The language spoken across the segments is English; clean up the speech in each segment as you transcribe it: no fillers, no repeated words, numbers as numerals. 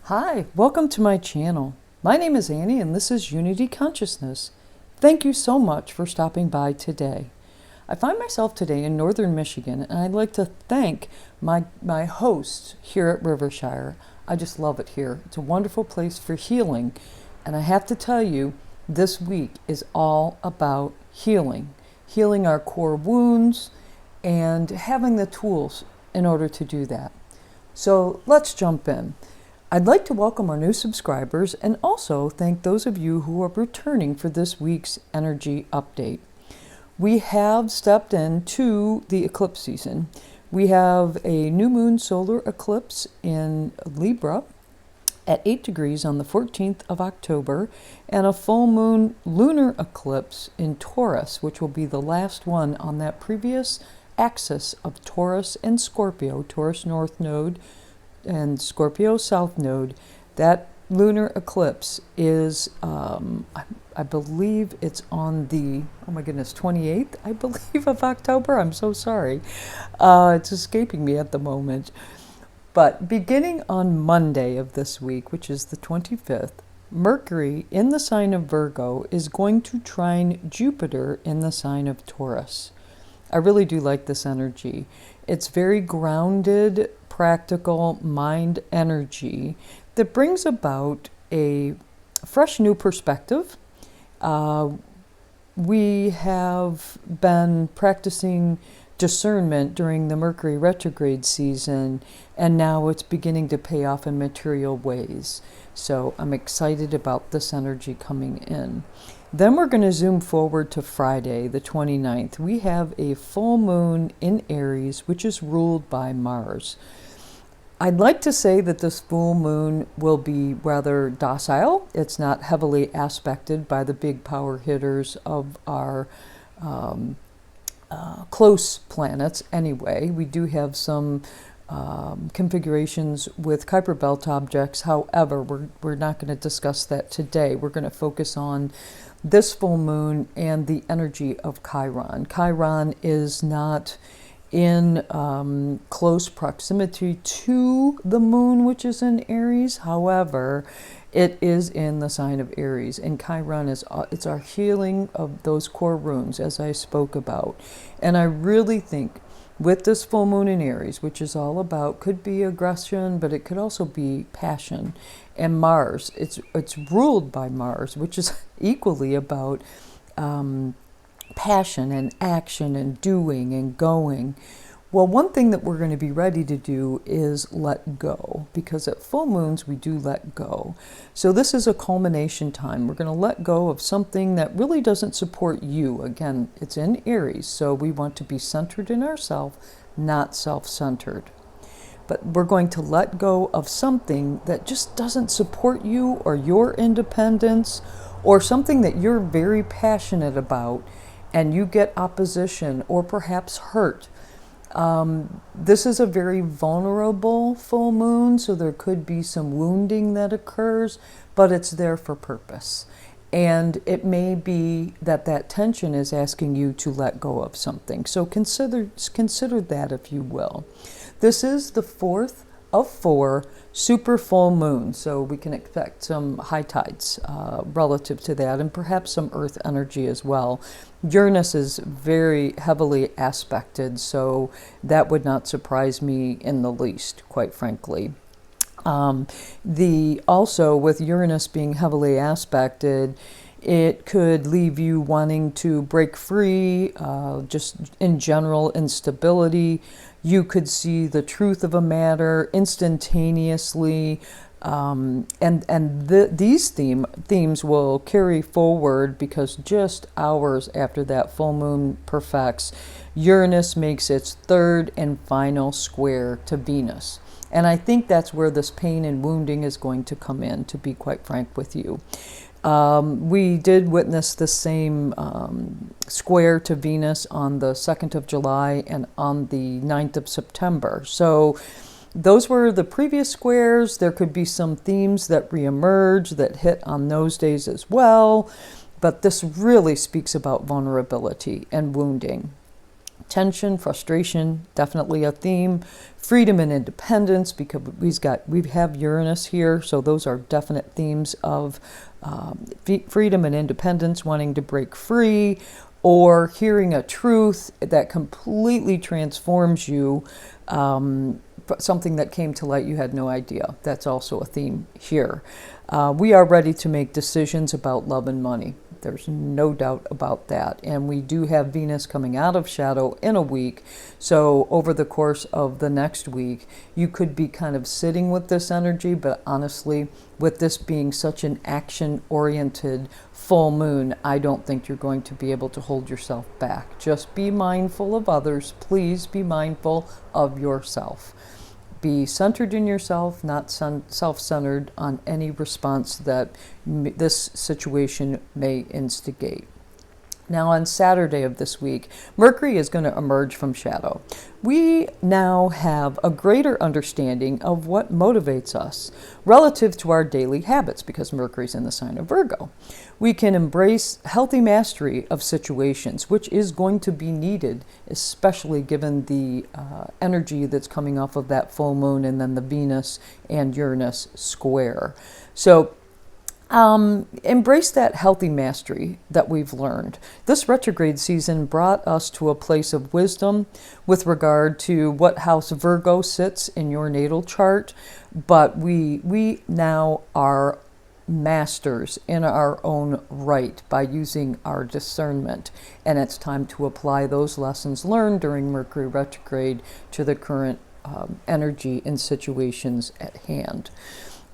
Hi, welcome to my channel. My name is Annie and this is Unity Consciousness. Thank you so much for stopping by today. I find myself today in northern Michigan and I'd like to thank my hosts here at Rivershire. I just love it here. It's a wonderful place for healing, and I have to tell you, this week is all about healing. Healing our core wounds and having the tools in order to do that. So let's jump in. I'd like to welcome our new subscribers and also thank those of you who are returning for this week's energy update. We have stepped into the eclipse season. We have a new moon solar eclipse in Libra at 8 degrees on the 14th of October, and a full moon lunar eclipse in Taurus, which will be the last one on that previous axis of Taurus and Scorpio, Taurus North Node and Scorpio South Node. That lunar eclipse is, I believe it's on the, oh my goodness, 28th, I believe, of October. I'm so sorry. It's escaping me at the moment. But beginning on Monday of this week, which is the 25th, Mercury in the sign of Virgo is going to trine Jupiter in the sign of Taurus. I really do like this energy. It's very grounded, practical mind energy that brings about a fresh new perspective. We have been practicing discernment during the Mercury retrograde season, and now it's beginning to pay off in material ways. So I'm excited about this energy coming in. Then we're going to zoom forward to Friday, the 29th. We have a full moon in Aries, which is ruled by Mars. I'd like to say that this full moon will be rather docile. It's not heavily aspected by the big power hitters of our close planets anyway. We do have some configurations with Kuiper belt objects. However, we're not going to discuss that today. We're going to focus on this full moon and the energy of Chiron. Chiron is not in close proximity to the moon, which is in Aries. However, it is in the sign of Aries, and Chiron is it's our healing of those core wounds, as I spoke about. And I really think with this full moon in Aries, which is all about, could be aggression, but it could also be passion. And Mars, it's ruled by Mars, which is equally about passion and action and doing and going. Well, one thing that we're going to be ready to do is let go, because at full moons we do let go. So this is a culmination time. We're going to let go of something that really doesn't support you. Again, it's in Aries, so we want to be centered in ourselves, not self-centered. But we're going to let go of something that just doesn't support you or your independence, or something that you're very passionate about and you get opposition or perhaps hurt. This is a very vulnerable full moon, so there could be some wounding that occurs, but it's there for purpose. And it may be that that tension is asking you to let go of something. So consider that, if you will. This is the fourth of 4 super full moons, so we can expect some high tides relative to that, and perhaps some earth energy as well. Uranus is very heavily aspected, so that would not surprise me in the least, quite frankly. Also with Uranus being heavily aspected, it could leave you wanting to break free, just in general instability. You could see the truth of a matter instantaneously, these themes will carry forward, because just hours after that full moon perfects, Uranus makes its third and final square to Venus. And I think that's where this pain and wounding is going to come in, to be quite frank with you. We did witness the same square to Venus on the 2nd of July and on the 9th of September. So those were the previous squares. There could be some themes that reemerge that hit on those days as well. But this really speaks about vulnerability and wounding. Tension, frustration, definitely a theme. Freedom and independence, because we have Uranus here, so those are definite themes of freedom and independence, wanting to break free, or hearing a truth that completely transforms you, something that came to light you had no idea. That's also a theme here. We are ready to make decisions about love and money. There's no doubt about that. And we do have Venus coming out of shadow in a week. So over the course of the next week, you could be kind of sitting with this energy. But honestly, with this being such an action-oriented full moon, I don't think you're going to be able to hold yourself back. Just be mindful of others. Please be mindful of yourself. Be centered in yourself, not self-centered on any response that this situation may instigate. Now on Saturday of this week, Mercury is going to emerge from shadow. We now have a greater understanding of what motivates us relative to our daily habits, because Mercury's in the sign of Virgo. We can embrace healthy mastery of situations, which is going to be needed, especially given the energy that's coming off of that full moon and then the Venus and Uranus square. So embrace that healthy mastery that we've learned. This retrograde season brought us to a place of wisdom with regard to what house Virgo sits in your natal chart, but we now are masters in our own right by using our discernment, and it's time to apply those lessons learned during Mercury retrograde to the current energy and situations at hand.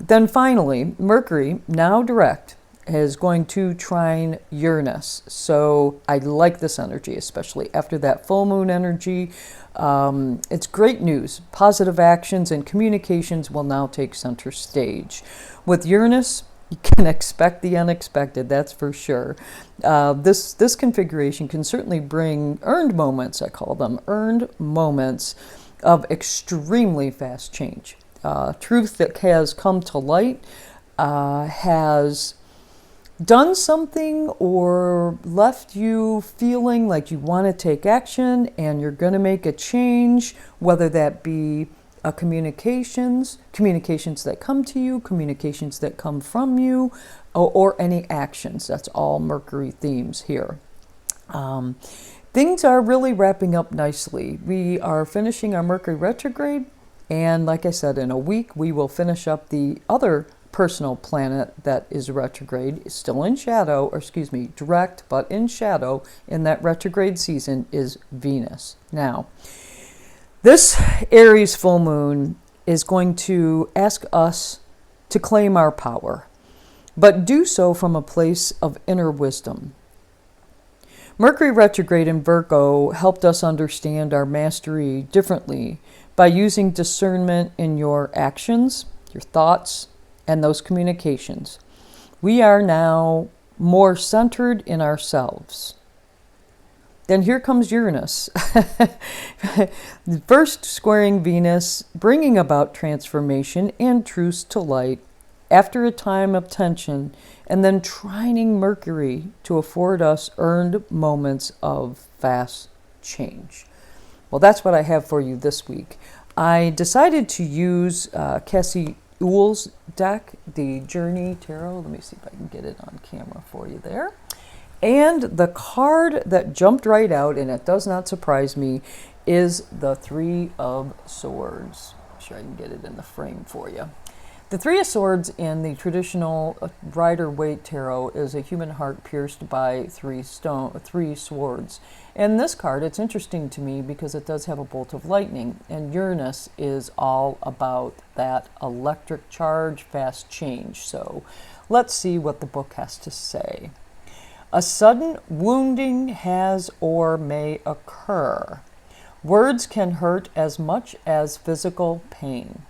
Then finally, Mercury, now direct, is going to trine Uranus. So I like this energy, especially after that full moon energy. It's great news. Positive actions and communications will now take center stage. With Uranus, you can expect the unexpected, that's for sure. This configuration can certainly bring earned moments, I call them, earned moments of extremely fast change. Truth that has come to light, has done something or left you feeling like you want to take action and you're going to make a change, whether that be communications that come to you, communications that come from you, or any actions. That's all Mercury themes here. Things are really wrapping up nicely. We are finishing our Mercury retrograde. And like I said, in a week, we will finish up the other personal planet that is retrograde, still in shadow, or excuse me, direct, but in shadow in that retrograde season is Venus. Now, this Aries full moon is going to ask us to claim our power, but do so from a place of inner wisdom. Mercury retrograde in Virgo helped us understand our mastery differently by using discernment in your actions, your thoughts, and those communications. We are now more centered in ourselves. Then here comes Uranus. First squaring Venus, bringing about transformation and truths to light after a time of tension, and then trining Mercury to afford us earned moments of fast change. Well, that's what I have for you this week. I decided to use Cassie Uhl's deck, the Journey Tarot. Let me see if I can get it on camera for you there. And the card that jumped right out, and it does not surprise me, is the Three of Swords. I'm sure I can get it in the frame for you. The Three of Swords in the traditional Rider-Waite tarot is a human heart pierced by three swords. And this card, it's interesting to me because it does have a bolt of lightning, and Uranus is all about that electric charge, fast change. So let's see what the book has to say. A sudden wounding has or may occur. Words can hurt as much as physical pain.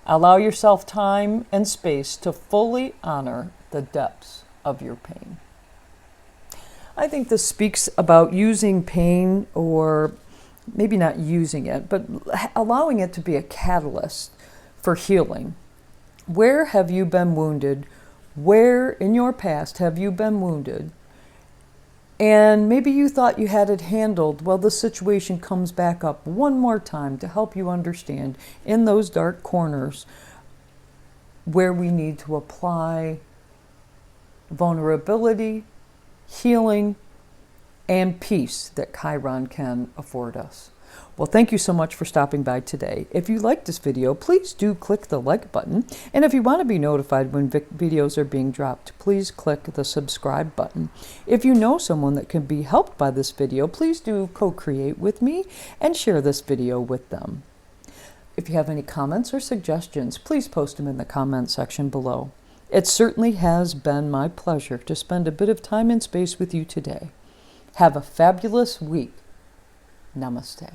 Allow yourself time and space to fully honor the depths of your pain. I think this speaks about using pain, or maybe not using it, but allowing it to be a catalyst for healing. Where have you been wounded? Where in your past have you been wounded? And maybe you thought you had it handled. Well, the situation comes back up one more time to help you understand in those dark corners where we need to apply vulnerability, healing, and peace that Chiron can afford us. Well, thank you so much for stopping by today. If you liked this video, please do click the like button. And if you want to be notified when videos are being dropped, please click the subscribe button. If you know someone that can be helped by this video, please do co-create with me and share this video with them. If you have any comments or suggestions, please post them in the comment section below. It certainly has been my pleasure to spend a bit of time and space with you today. Have a fabulous week. Namaste.